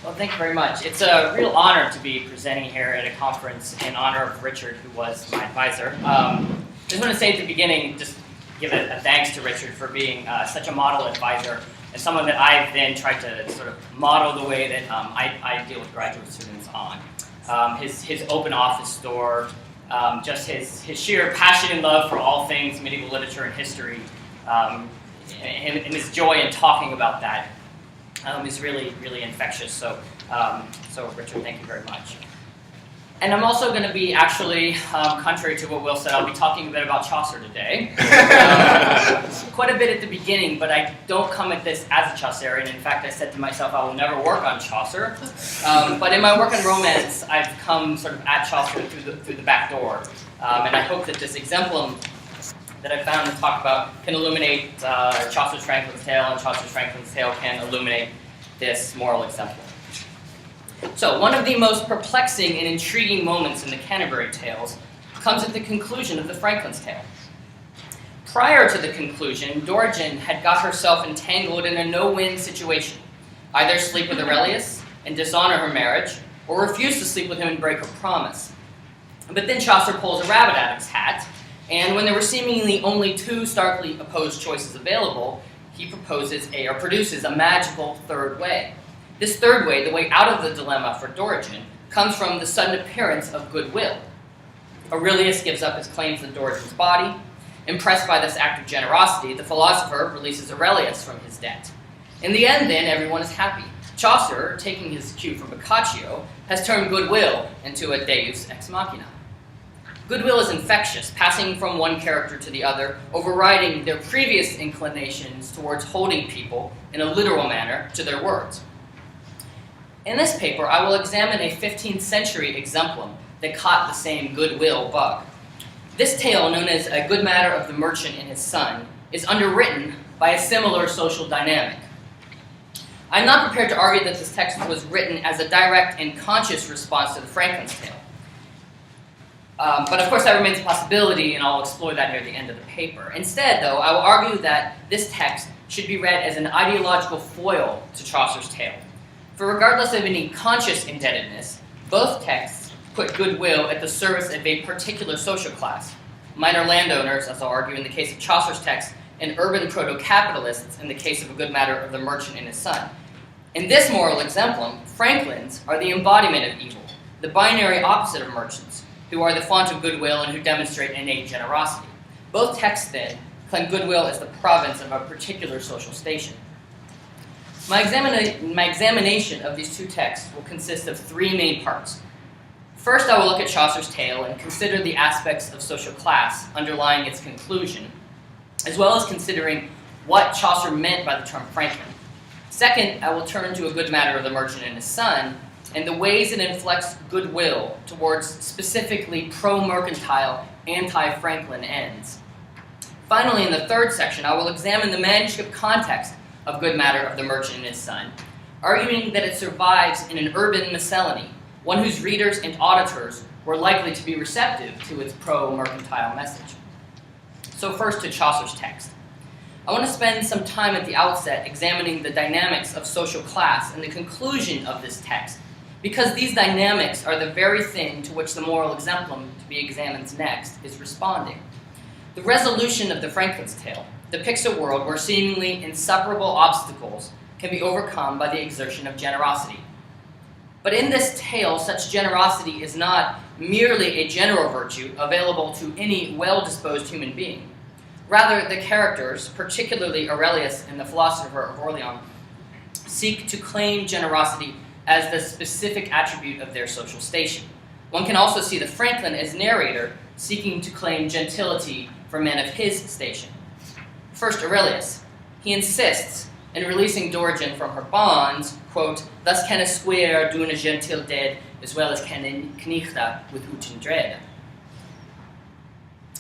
Well, thank you very much. It's a real honor to be presenting here at a conference in honor of Richard, who was my advisor. I just want to say at the beginning, just give a thanks to Richard for being such a model advisor and someone that I've then tried to sort of model the way that I deal with graduate students on. His open office door, just his sheer passion and love for all things medieval literature and history, and his joy in talking about that is really, really infectious. So Richard, thank you very much. And I'm also going to be actually, contrary to what Will said, I'll be talking a bit about Chaucer today. Quite a bit at the beginning, but I don't come at this as a Chaucerian. In fact, I said to myself, I will never work on Chaucer. But in my work on romance, I've come sort of at Chaucer through the back door. And I hope that this exemplum that I found to talk about can illuminate Chaucer's Franklin's Tale, and Chaucer's Franklin's Tale can illuminate this moral exemplum. So, one of the most perplexing and intriguing moments in the Canterbury Tales comes at the conclusion of the Franklin's Tale. Prior to the conclusion, Dorigen had got herself entangled in a no-win situation. Either sleep with Aurelius and dishonor her marriage, or refuse to sleep with him and break her promise. But then Chaucer pulls a rabbit out of his hat, and when there were seemingly only two starkly opposed choices available, he produces a magical third way. This third way, the way out of the dilemma for Dorigen, comes from the sudden appearance of Goodwill. Aurelius gives up his claims to Dorigen's body. Impressed by this act of generosity, the philosopher releases Aurelius from his debt. In the end, then, everyone is happy. Chaucer, taking his cue from Boccaccio, has turned Goodwill into a deus ex machina. Goodwill is infectious, passing from one character to the other, overriding their previous inclinations towards holding people, in a literal manner, to their words. In this paper, I will examine a 15th century exemplum that caught the same goodwill bug. This tale, known as A Good Matter of the Merchant and His Son, is underwritten by a similar social dynamic. I'm not prepared to argue that this text was written as a direct and conscious response to the Franklin's Tale. But of course that remains a possibility, and I'll explore that near the end of the paper. Instead, though, I will argue that this text should be read as an ideological foil to Chaucer's tale. For regardless of any conscious indebtedness, both texts put goodwill at the service of a particular social class. Minor landowners, as I'll argue in the case of Chaucer's text, and urban proto-capitalists in the case of A Good Matter of the Merchant and His Son. In this moral exemplum, Franklins are the embodiment of evil, the binary opposite of merchants, who are the font of goodwill and who demonstrate innate generosity. Both texts, then, claim goodwill as the province of a particular social station. My examination of these two texts will consist of three main parts. First, I will look at Chaucer's tale and consider the aspects of social class underlying its conclusion, as well as considering what Chaucer meant by the term Franklin. Second, I will turn to A Good Matter of the Merchant and His Son, and the ways it inflects goodwill towards specifically pro-mercantile, anti-Franklin ends. Finally, in the third section, I will examine the manuscript context of Good Matter of the Merchant and His Son, arguing that it survives in an urban miscellany, one whose readers and auditors were likely to be receptive to its pro-mercantile message. So first to Chaucer's text. I want to spend some time at the outset examining the dynamics of social class and the conclusion of this text, because these dynamics are the very thing to which the moral exemplum to be examined next is responding. The resolution of the Franklin's Tale depicts a world where seemingly insuperable obstacles can be overcome by the exertion of generosity. But in this tale, such generosity is not merely a general virtue available to any well-disposed human being. Rather, the characters, particularly Aurelius and the philosopher of Orleans, seek to claim generosity as the specific attribute of their social station. One can also see the Franklin as narrator seeking to claim gentility for men of his station. First, Aurelius. He insists in releasing Dorigen from her bonds, quote, "Thus can a squire do a gentil deed, as well as can a knichta with uchen dread."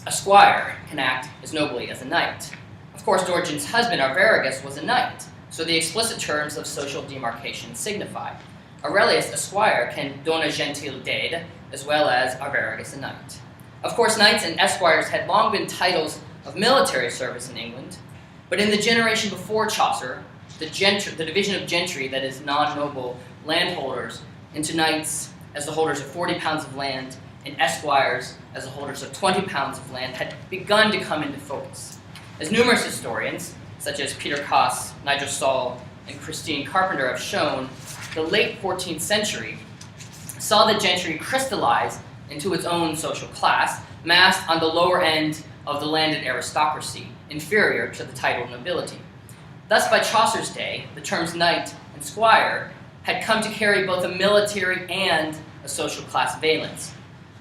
A squire can act as nobly as a knight. Of course, Dorigen's husband, Arviragus, was a knight, so the explicit terms of social demarcation signify. Aurelius, a squire, can don a gentil deed, as well as Arviragus, a knight. Of course, knights and esquires had long been titles of military service in England, but in the generation before Chaucer, the division of gentry, that is non-noble landholders, into knights as the holders of 40 pounds of land and esquires as the holders of 20 pounds of land had begun to come into focus. As numerous historians, such as Peter Koss, Nigel Saul, and Christine Carpenter have shown, the late 14th century saw the gentry crystallize into its own social class, massed on the lower end of the landed aristocracy, inferior to the titled nobility. Thus, by Chaucer's day, the terms knight and squire had come to carry both a military and a social class valence.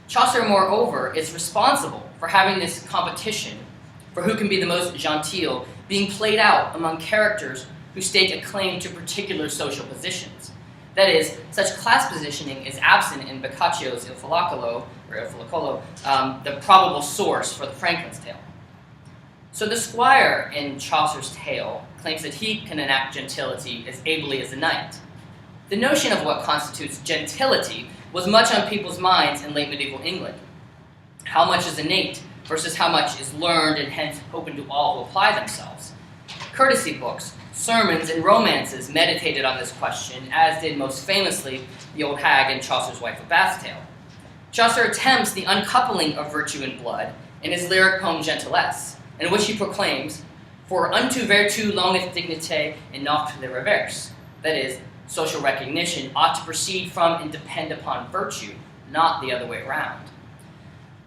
Chaucer, moreover, is responsible for having this competition for who can be the most gentile being played out among characters who stake a claim to particular social positions. That is, such class positioning is absent in Boccaccio's Il Follicolo, the probable source for the Franklin's Tale. So the squire in Chaucer's tale claims that he can enact gentility as ably as a knight. The notion of what constitutes gentility was much on people's minds in late medieval England. How much is innate versus how much is learned and hence open to all who apply themselves? Courtesy books, sermons, and romances meditated on this question, as did most famously the old hag in Chaucer's Wife of Bath's Tale. Chaucer attempts the uncoupling of virtue and blood in his lyric poem Gentilesse, in which he proclaims, "For unto vertu longeth dignité and not the reverse." That is, social recognition ought to proceed from and depend upon virtue, not the other way around.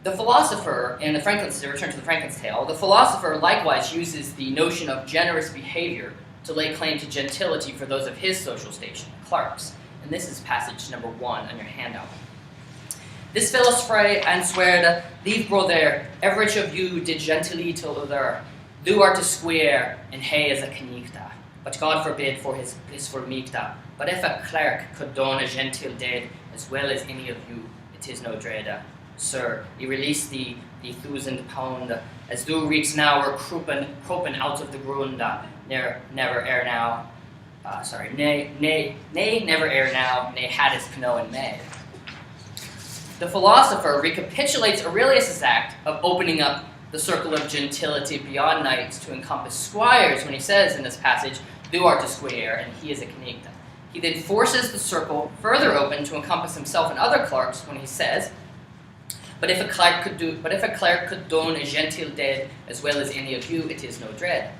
The philosopher, in to return to the Franklin's Tale, the philosopher likewise uses the notion of generous behavior to lay claim to gentility for those of his social station, clerks. And this is passage number 1 on your handout. This philosopher answered, "Leave brother, everych of you did gentility till other. Thou art a square, and he is a connecta. But God forbid for his formicta. But if a clerk could don a gentile dead, as well as any of you, it is no dread. Sir, he released the 1,000 £, as thou reeks now were cropen out of the grund, never ere now, never ere now, nay had his canoe in May." The philosopher recapitulates Aurelius's act of opening up the circle of gentility beyond knights to encompass squires when he says in this passage, "Thou art a square, and he is a connecta." He then forces the circle further open to encompass himself and other clerks when he says, But if a clerk could don a gentile dead, as well as any of you, it is no dread."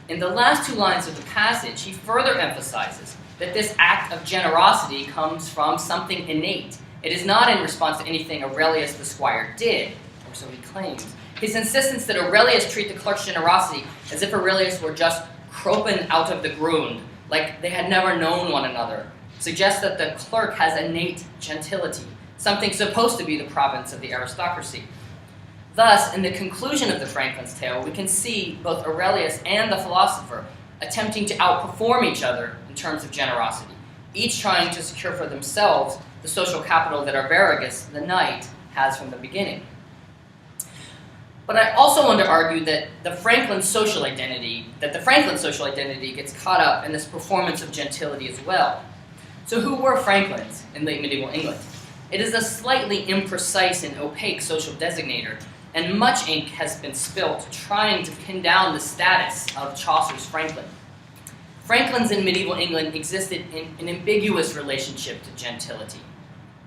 In the last 2 lines of the passage, he further emphasizes that this act of generosity comes from something innate. It is not in response to anything Aurelius the squire did, or so he claims. His insistence that Aurelius treat the clerk's generosity as if Aurelius were just cropen out of the grund, like they had never known one another, suggests that the clerk has innate gentility, something supposed to be the province of the aristocracy. Thus, in the conclusion of the Franklin's Tale, we can see both Aurelius and the philosopher attempting to outperform each other in terms of generosity, each trying to secure for themselves the social capital that Arviragus, the knight, has from the beginning. But I also want to argue that the Franklin social identity gets caught up in this performance of gentility as well. So who were Franklins in late medieval England? It is a slightly imprecise and opaque social designator, and much ink has been spilt trying to pin down the status of Chaucer's Franklin. Franklins in medieval England existed in an ambiguous relationship to gentility.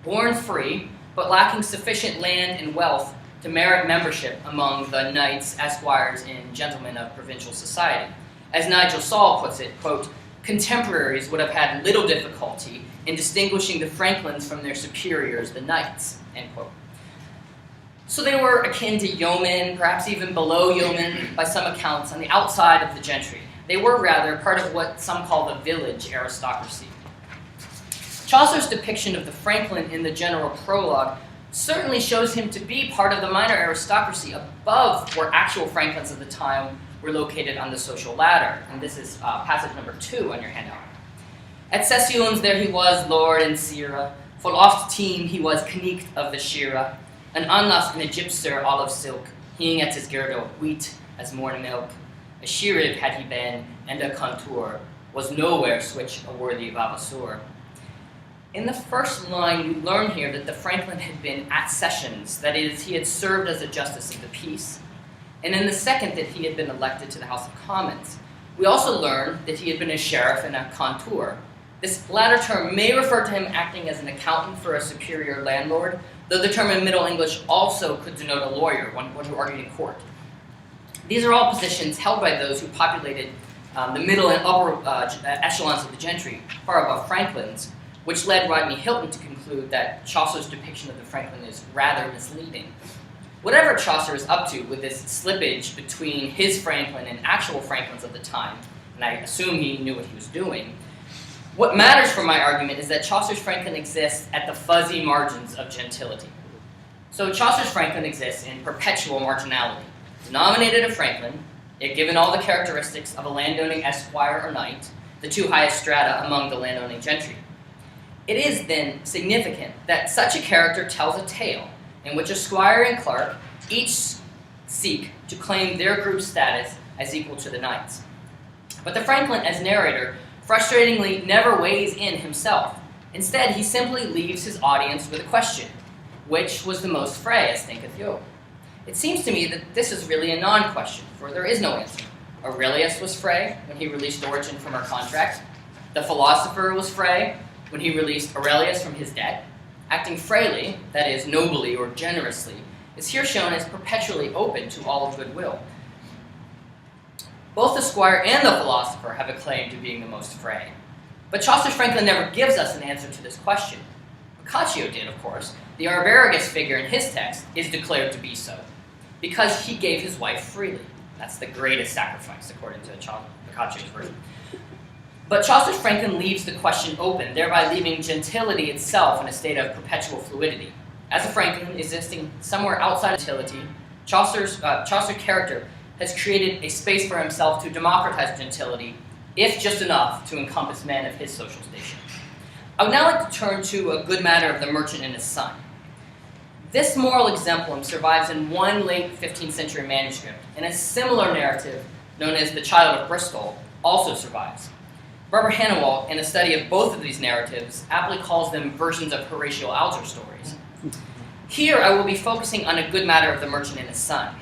Born free, but lacking sufficient land and wealth to merit membership among the knights, esquires, and gentlemen of provincial society. As Nigel Saul puts it, quote, "Contemporaries would have had little difficulty in distinguishing the Franklins from their superiors, the knights," end quote. So they were akin to yeomen, perhaps even below yeomen by some accounts, on the outside of the gentry. They were rather part of what some call the village aristocracy. Chaucer's depiction of the Franklin in the general prologue certainly shows him to be part of the minor aristocracy above where actual Franklins of the time were located on the social ladder. And this is passage number 2 on your handout. At sessions there he was lord and sira, full oft team he was knicht of the shira, an unlast in a gypser all of silk, hing at his girdle, wheat as morn milk. A shirid had he been, and a contour, was nowhere switch a worthy vavasseur. In the first line, we learn here that the Franklin had been at sessions, that is, he had served as a justice of the peace. And in the second, that he had been elected to the House of Commons. We also learn that he had been a sheriff and a contour. This latter term may refer to him acting as an accountant for a superior landlord, though the term in Middle English also could denote a lawyer, one who argued in court. These are all positions held by those who populated the middle and upper echelons of the gentry, far above Franklin's, which led Rodney Hilton to conclude that Chaucer's depiction of the Franklin is rather misleading. Whatever Chaucer is up to with this slippage between his Franklin and actual Franklins of the time, and I assume he knew what he was doing, what matters for my argument is that Chaucer's Franklin exists at the fuzzy margins of gentility. So Chaucer's Franklin exists in perpetual marginality, denominated a Franklin, yet given all the characteristics of a landowning esquire or knight, the two highest strata among the landowning gentry. It is, then, significant that such a character tells a tale in which a squire and clerk each seek to claim their group's status as equal to the knight's. But the Franklin, as narrator, frustratingly never weighs in himself. Instead, he simply leaves his audience with a question: which was the most fray, as thinketh you? It seems to me that this is really a non-question, for there is no answer. Aurelius was fray when he released Origen from her contract. The philosopher was fray when he released Aurelius from his debt. Acting freely, that is, nobly or generously, is here shown as perpetually open to all of goodwill. Both the squire and the philosopher have a claim to being the most fray. But Chaucer's Franklin never gives us an answer to this question. Boccaccio did, of course. The Arviragus figure in his text is declared to be so, because he gave his wife freely. That's the greatest sacrifice, according to Boccaccio's version. But Chaucer's Franklin leaves the question open, thereby leaving gentility itself in a state of perpetual fluidity. As a Franklin existing somewhere outside of gentility, Chaucer's character has created a space for himself to democratize gentility, if just enough to encompass men of his social station. I would now like to turn to a good matter of the merchant and his son. This moral exemplum survives in one late 15th century manuscript, and a similar narrative, known as The Child of Bristol, also survives. Barbara Hannawalt, in a study of both of these narratives, aptly calls them versions of Horatio Alger stories. Here I will be focusing on a good matter of the merchant and his son.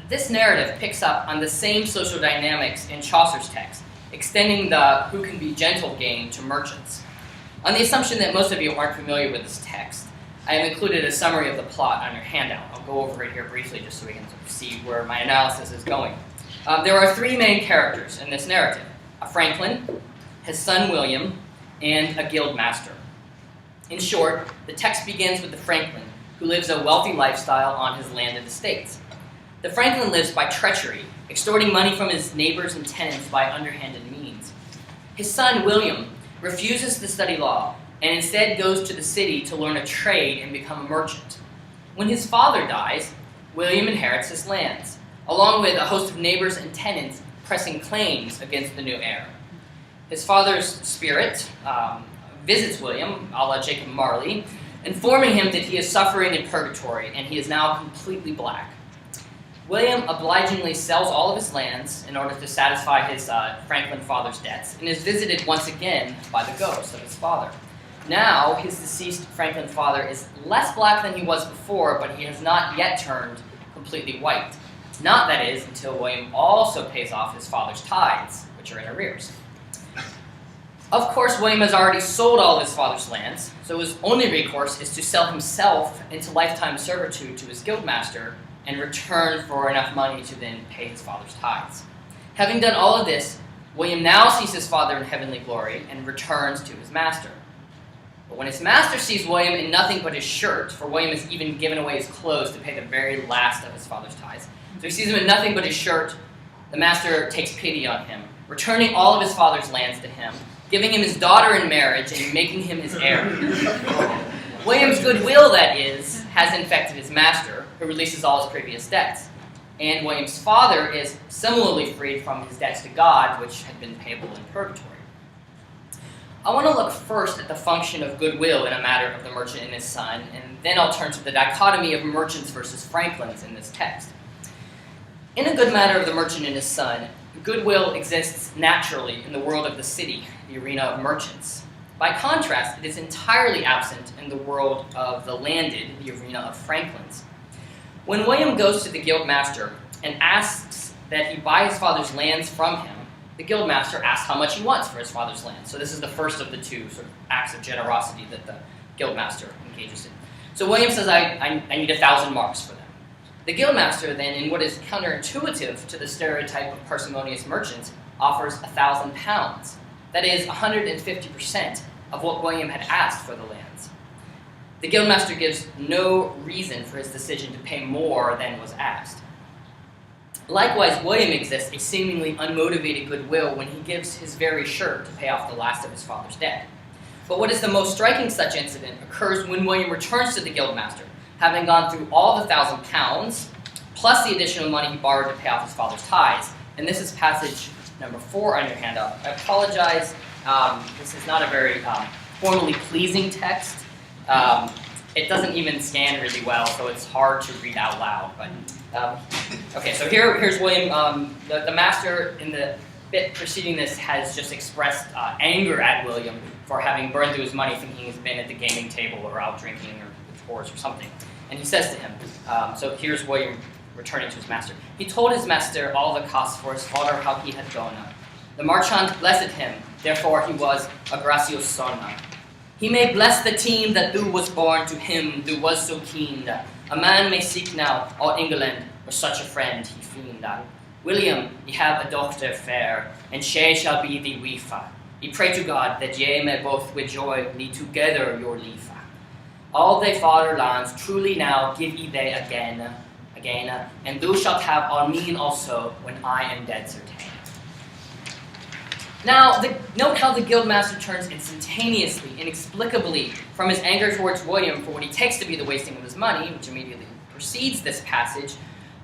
This narrative picks up on the same social dynamics in Chaucer's text, extending the who can be gentle game to merchants. On the assumption that most of you aren't familiar with this text, I have included a summary of the plot on your handout. I'll go over it here briefly just so we can see where my analysis is going. There are three main characters in this narrative: a Franklin, his son William, and a guild master. In short, the text begins with the Franklin, who lives a wealthy lifestyle on his landed estates. The Franklin lives by treachery, extorting money from his neighbors and tenants by underhanded means. His son William refuses to study law, and instead goes to the city to learn a trade and become a merchant. When his father dies, William inherits his lands, along with a host of neighbors and tenants pressing claims against the new heir. His father's spirit visits William, a la Jacob Marley, informing him that he is suffering in purgatory and he is now completely black. William obligingly sells all of his lands in order to satisfy his Franklin father's debts, and is visited once again by the ghost of his father. Now, his deceased Franklin father is less black than he was before, but he has not yet turned completely white. Not, that is, until William also pays off his father's tithes, which are in arrears. Of course, William has already sold all of his father's lands, so his only recourse is to sell himself into lifetime servitude to his guildmaster in return for enough money to then pay his father's tithes. Having done all of this, William now sees his father in heavenly glory and returns to his master. But when his master sees William in nothing but his shirt, for William has even given away his clothes to pay the very last of his father's tithes, so he sees him in nothing but his shirt, the master takes pity on him, returning all of his father's lands to him, giving him his daughter in marriage, and making him his heir. William's goodwill, that is, has infected his master, who releases all his previous debts. And William's father is similarly freed from his debts to God, which had been payable in purgatory. I want to look first at the function of goodwill in a matter of the merchant and his son, and then I'll turn to the dichotomy of merchants versus Franklins in this text. In a good matter of the merchant and his son, goodwill exists naturally in the world of the city, the arena of merchants. By contrast, it is entirely absent in the world of the landed, the arena of Franklins. When William goes to the guild master and asks that he buy his father's lands from him, the guildmaster asks how much he wants for his father's land. So this is the first of the two sort of acts of generosity that the guildmaster engages in. So William says, I need 1,000 marks for them. The guildmaster then, in what is counterintuitive to the stereotype of parsimonious merchants, offers 1,000 pounds. That is 150% of what William had asked for the lands. The guildmaster gives no reason for his decision to pay more than was asked. Likewise, William exhibits a seemingly unmotivated goodwill when he gives his very shirt to pay off the last of his father's debt. But what is the most striking such incident occurs when William returns to the guildmaster, having gone through all the 1,000 pounds, plus the additional money he borrowed to pay off his father's tithes. And this is passage number 4 on your handout. I apologize, this is not a very formally pleasing text. It doesn't even scan really well, so it's hard to read out loud. But okay, so here's William. The master in the bit preceding this has just expressed anger at William for having burned through his money thinking he's been at the gaming table or out drinking or with whores or something. And he says to him, so here's William returning to his master. He told his master all the costs for his father, how he had gone. The marchand blessed him, therefore he was a gracious son. He may bless the team that thou was born to him, thou was so keen. A man may seek now all England, for such a friend he fiend. William, ye have a daughter fair, and she shall be the wife. Ye pray to God that ye may both with joy lead together your life. All thy fatherlands truly now give ye they again, and thou shalt have all mine also when I am dead certain. Now, note how the guildmaster turns instantaneously, inexplicably, from his anger towards William for what he takes to be the wasting of his money, which immediately precedes this passage,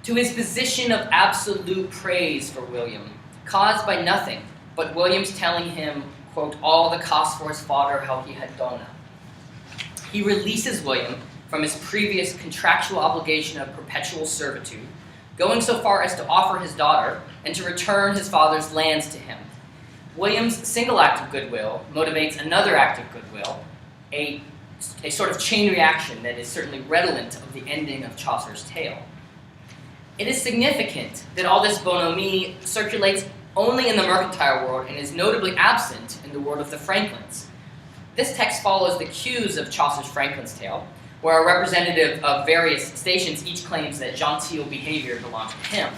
to his position of absolute praise for William, caused by nothing but William's telling him, quote, all the cost for his father, how he had done. He releases William from his previous contractual obligation of perpetual servitude, going so far as to offer his daughter and to return his father's lands to him. William's single act of goodwill motivates another act of goodwill, a sort of chain reaction that is certainly redolent of the ending of Chaucer's tale. It is significant that all this bonhomie circulates only in the mercantile world and is notably absent in the world of the Franklins. This text follows the cues of Chaucer's Franklin's Tale, where a representative of various stations each claims that genteel behavior belongs to him.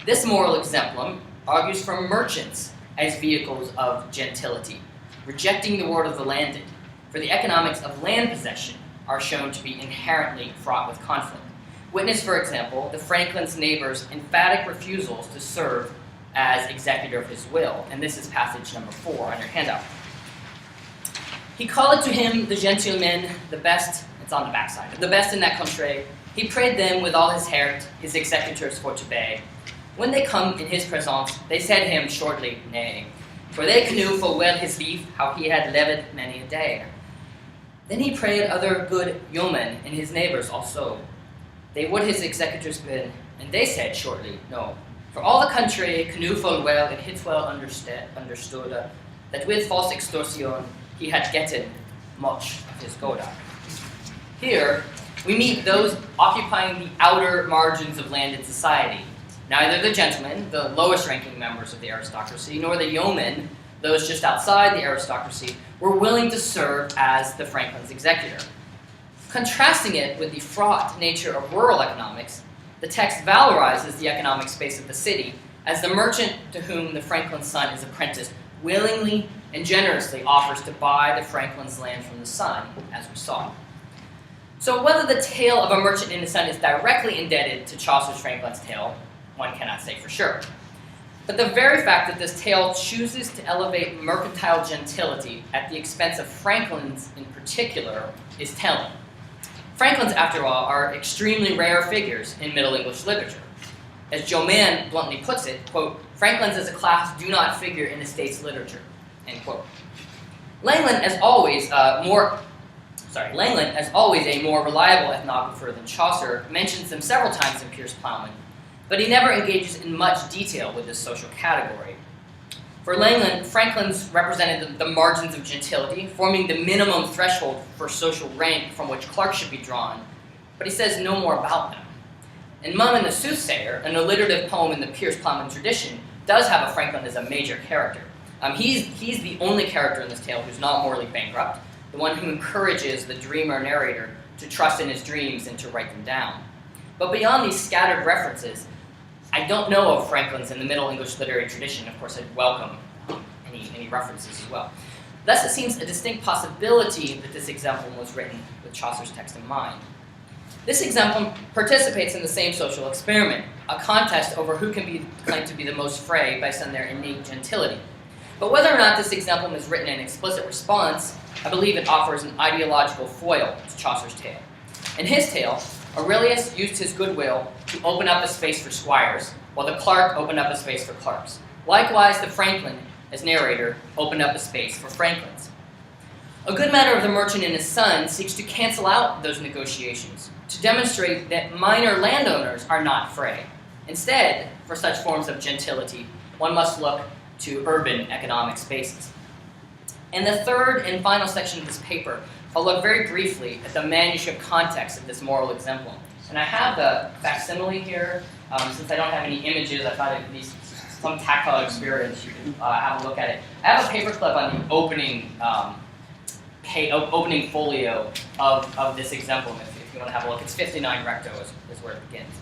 This moral exemplum argues for merchants as vehicles of gentility, rejecting the word of the landed, for the economics of land possession are shown to be inherently fraught with conflict. Witness, for example, the Franklin's neighbor's emphatic refusals to serve as executor of his will, and this is passage number 4 on your handout. He called to him the gentlemen, the best, it's on the backside, the best in that country. He prayed them with all his heart, his executors for to obey. When they come in his presence, they said him shortly, nay, for they knew full well his lief, how he had lived many a day. Then he prayed other good yeomen and his neighbours also. They would his executors been, and they said shortly, no. For all the country knew full well and hit well understood that with false extortion he had gotten much of his goda. Here, we meet those occupying the outer margins of landed society. Neither the gentlemen, the lowest-ranking members of the aristocracy, nor the yeomen, those just outside the aristocracy, were willing to serve as the Franklin's executor. Contrasting it with the fraught nature of rural economics, the text valorizes the economic space of the city as the merchant to whom the Franklin's son is apprenticed willingly and generously offers to buy the Franklin's land from the son, as we saw. So whether the tale of a merchant and his son is directly indebted to Chaucer's Franklin's Tale, one cannot say for sure. But the very fact that this tale chooses to elevate mercantile gentility at the expense of Franklin's in particular is telling. Franklin's, after all, are extremely rare figures in Middle English literature. As Joe Mann bluntly puts it, quote, Franklins as a class do not figure in the state's literature, end quote. Langland, as always, a more reliable ethnographer than Chaucer, mentions them several times in Piers Plowman, but he never engages in much detail with this social category. For Langland, Franklins represented the margins of gentility, forming the minimum threshold for social rank from which clerks should be drawn, but he says no more about them. And Mum and the Soothsayer, an alliterative poem in the Piers Plowman tradition, does have a Franklin as a major character. He's the only character in this tale who's not morally bankrupt, the one who encourages the dreamer narrator to trust in his dreams and to write them down. But beyond these scattered references, I don't know of Franklins in the Middle English literary tradition. Of course, I'd welcome any references as well. Thus, it seems a distinct possibility that this exemplum was written with Chaucer's text in mind. This exemplum participates in the same social experiment, a contest over who can be claimed to be the most free based on their innate gentility. But whether or not this exemplum is written in explicit response, I believe it offers an ideological foil to Chaucer's tale. In his tale, Aurelius used his goodwill to open up a space for squires, while the clerk opened up a space for clerks. Likewise, the Franklin, as narrator, opened up a space for Franklins. A good matter of the merchant and his son seeks to cancel out those negotiations, to demonstrate that minor landowners are not free. Instead, for such forms of gentility, one must look to urban economic spaces. In the third and final section of this paper, I'll look very briefly at the manuscript context of this moral exemplum. And I have the facsimile here. Since I don't have any images, I thought at least some tactile experience, you can have a look at it. I have a paperclip on the opening folio of this exemplum, if you want to have a look. It's 59 recto is where it begins.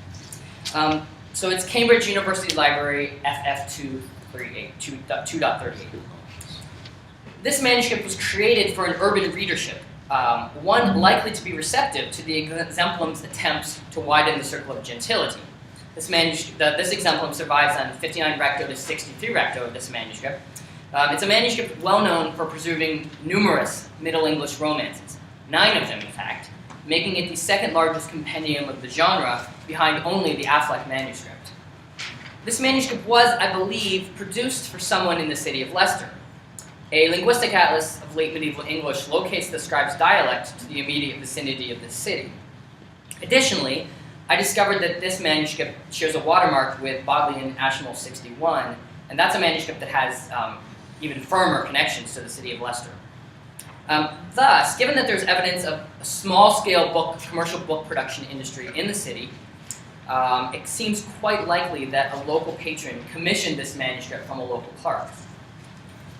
So it's Cambridge University Library FF238, 2.38. This manuscript was created for an urban readership, one likely to be receptive to the exemplum's attempts to widen the circle of gentility. This exemplum survives on 59 recto to 63 recto of this manuscript. It's a manuscript well known for preserving numerous Middle English romances, 9 of them in fact, making it the second largest compendium of the genre behind only the Affleck manuscript. This manuscript was, I believe, produced for someone in the city of Leicester. A linguistic atlas of late medieval English locates the scribe's dialect to the immediate vicinity of this city. Additionally, I discovered that this manuscript shares a watermark with Bodleian Ashmole 61, and that's a manuscript that has even firmer connections to the city of Leicester. Thus, given that there's evidence of a small-scale commercial book production industry in the city, it seems quite likely that a local patron commissioned this manuscript from a local clerk.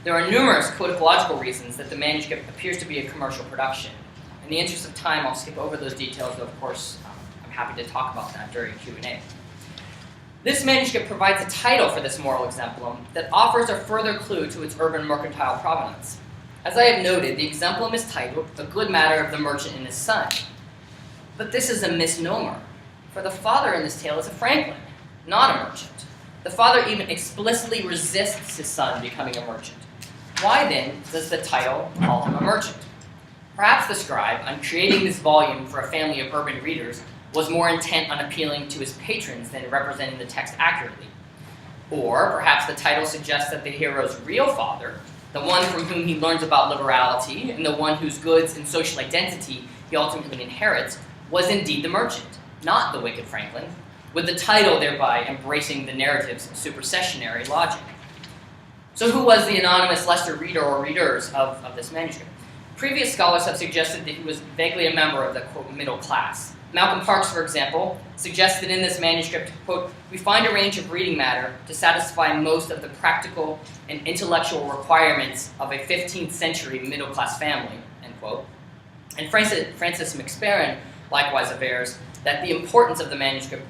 There are numerous codicological reasons that the manuscript appears to be a commercial production. In the interest of time, I'll skip over those details, though of course I'm happy to talk about that during Q&A. This manuscript provides a title for this moral exemplum that offers a further clue to its urban mercantile provenance. As I have noted, the exemplum is titled A Good Matter of the Merchant and His Son. But this is a misnomer, for the father in this tale is a Franklin, not a merchant. The father even explicitly resists his son becoming a merchant. Why then does the title call him a merchant? Perhaps the scribe, on creating this volume for a family of urban readers, was more intent on appealing to his patrons than representing the text accurately. Or perhaps the title suggests that the hero's real father, the one from whom he learns about liberality and the one whose goods and social identity he ultimately inherits, was indeed the merchant, not the wicked Franklin, with the title thereby embracing the narrative's supersessionary logic. So who was the anonymous Leicester reader or readers of this manuscript? Previous scholars have suggested that he was vaguely a member of the, quote, middle class. Malcolm Parks, for example, suggests that in this manuscript, quote, we find a range of reading matter to satisfy most of the practical and intellectual requirements of a 15th century middle-class family, end quote. And Francis McSparran likewise avers that the importance of the manuscript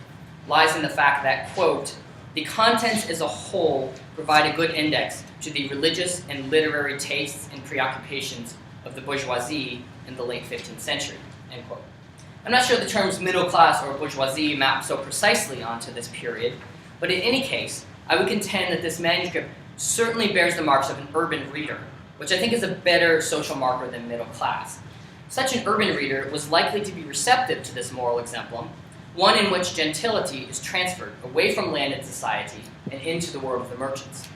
lies in the fact that, quote, the contents as a whole provide a good index to the religious and literary tastes and preoccupations of the bourgeoisie in the late 15th century, end quote. I'm not sure the terms middle class or bourgeoisie map so precisely onto this period, but in any case, I would contend that this manuscript certainly bears the marks of an urban reader, which I think is a better social marker than middle class. Such an urban reader was likely to be receptive to this moral exemplum, one in which gentility is transferred away from landed society and into the world of the merchants.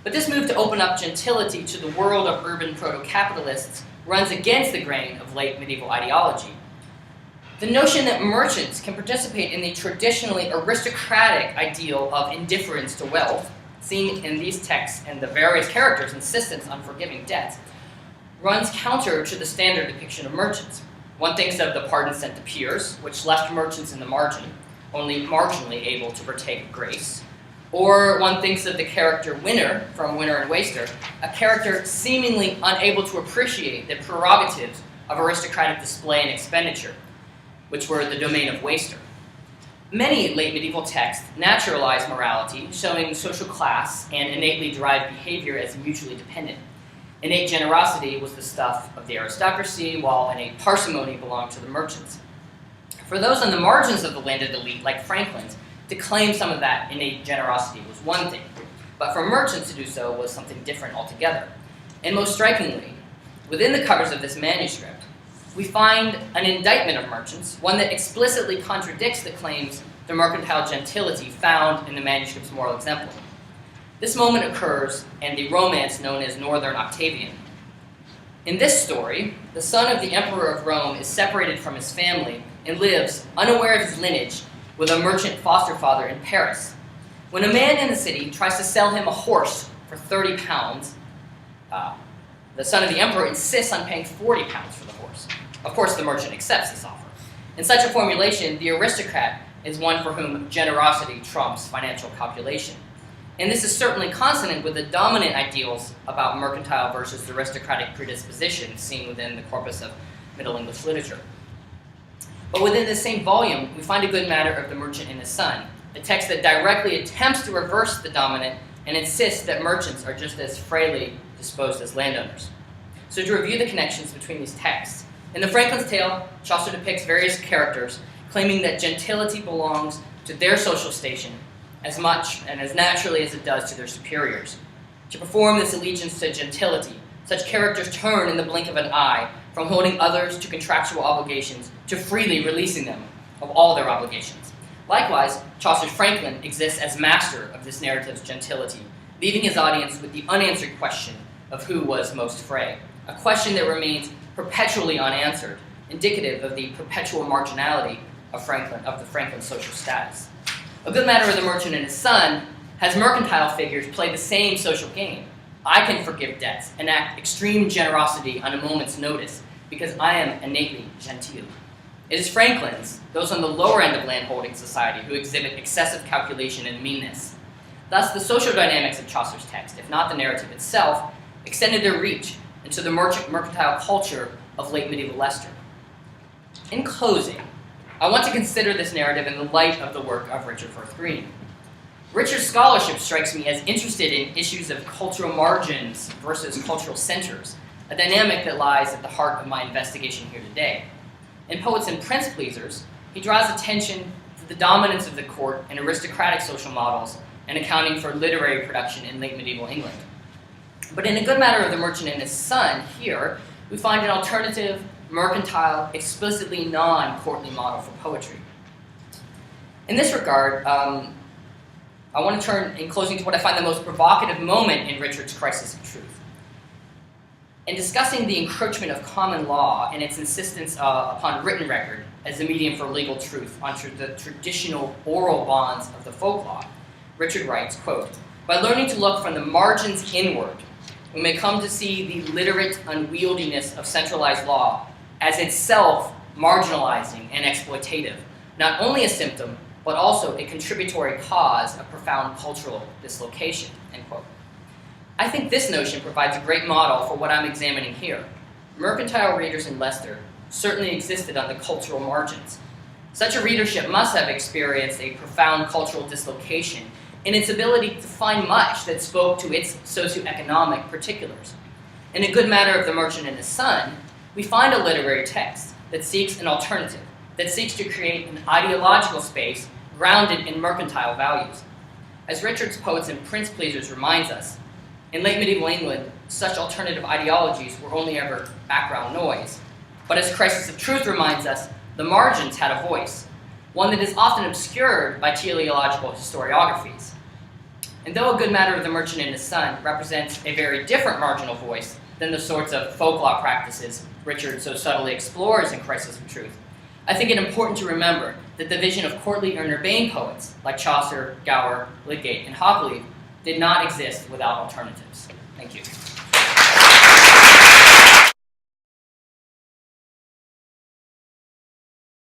But this move to open up gentility to the world of urban proto-capitalists runs against the grain of late medieval ideology. The notion that merchants can participate in the traditionally aristocratic ideal of indifference to wealth, seen in these texts and the various characters' insistence on forgiving debts, runs counter to the standard depiction of merchants. One thinks of the pardon sent to peers, which left merchants in the margin, only marginally able to partake of grace. Or one thinks of the character Winner from Winner and Waster, a character seemingly unable to appreciate the prerogatives of aristocratic display and expenditure, which were the domain of Waster. Many late medieval texts naturalize morality, showing social class and innately derived behavior as mutually dependent. Innate generosity was the stuff of the aristocracy, while innate parsimony belonged to the merchants. For those on the margins of the landed elite, like Franklin's, to claim some of that innate generosity was one thing, but for merchants to do so was something different altogether. And most strikingly, within the covers of this manuscript, we find an indictment of merchants, one that explicitly contradicts the claims to mercantile gentility found in the manuscript's moral exemplar. This moment occurs in the romance known as Northern Octavian. In this story, the son of the emperor of Rome is separated from his family and lives, unaware of his lineage, with a merchant foster father in Paris. When a man in the city tries to sell him a horse for 30 pounds, the son of the emperor insists on paying 40 pounds for the horse. Of course, the merchant accepts this offer. In such a formulation, the aristocrat is one for whom generosity trumps financial calculation. And this is certainly consonant with the dominant ideals about mercantile versus aristocratic predispositions seen within the corpus of Middle English literature. But within the same volume, we find a good matter of The Merchant and His Son, a text that directly attempts to reverse the dominant and insists that merchants are just as frailly disposed as landowners. So to review the connections between these texts, in the Franklin's Tale, Chaucer depicts various characters claiming that gentility belongs to their social station as much and as naturally as it does to their superiors. To perform this allegiance to gentility, such characters turn in the blink of an eye from holding others to contractual obligations to freely releasing them of all their obligations. Likewise, Chaucer's Franklin exists as master of this narrative's gentility, leaving his audience with the unanswered question of who was most fray, a question that remains perpetually unanswered, indicative of the perpetual marginality of the Franklin social status. A good matter of The Merchant and His Son has mercantile figures play the same social game. I can forgive debts, enact extreme generosity on a moment's notice, because I am innately genteel. It is Franklin's, those on the lower end of landholding society, who exhibit excessive calculation and meanness. Thus, the social dynamics of Chaucer's text, if not the narrative itself, extended their reach into the mercantile culture of late medieval Leicester. In closing, I want to consider this narrative in the light of the work of Richard Firth Green. Richard's scholarship strikes me as interested in issues of cultural margins versus cultural centers, a dynamic that lies at the heart of my investigation here today. In Poets and Prince Pleasers, he draws attention to the dominance of the court and aristocratic social models and accounting for literary production in late medieval England. But in A Good Matter of the Merchant and His Son, here, we find an alternative, mercantile, explicitly non-courtly model for poetry. In this regard, I want to turn, in closing, to what I find the most provocative moment in Richard's Crisis of Truth. In discussing the encroachment of common law and its insistence upon written record as the medium for legal truth onto the traditional oral bonds of the folk law, Richard writes, quote, "By learning to look from the margins inward, we may come to see the literate unwieldiness of centralized law as itself marginalizing and exploitative, not only a symptom, but also a contributory cause of profound cultural dislocation," end quote. I think this notion provides a great model for what I'm examining here. Mercantile readers in Leicester certainly existed on the cultural margins. Such a readership must have experienced a profound cultural dislocation in its ability to find much that spoke to its socioeconomic particulars. In A Good Matter of the Merchant and His Son, we find a literary text that seeks an alternative, that seeks to create an ideological space grounded in mercantile values. As Richard's Poets and Prince Pleasers reminds us, in late medieval England, such alternative ideologies were only ever background noise. But as Crisis of Truth reminds us, the margins had a voice, one that is often obscured by teleological historiographies. And though A Good Matter of the Merchant and His Son represents a very different marginal voice than the sorts of folklore practices Richard so subtly explores in Crisis of Truth, I think it important to remember that the vision of courtly and urbane poets like Chaucer, Gower, Lydgate, and Hakluyt did not exist without alternatives. Thank you.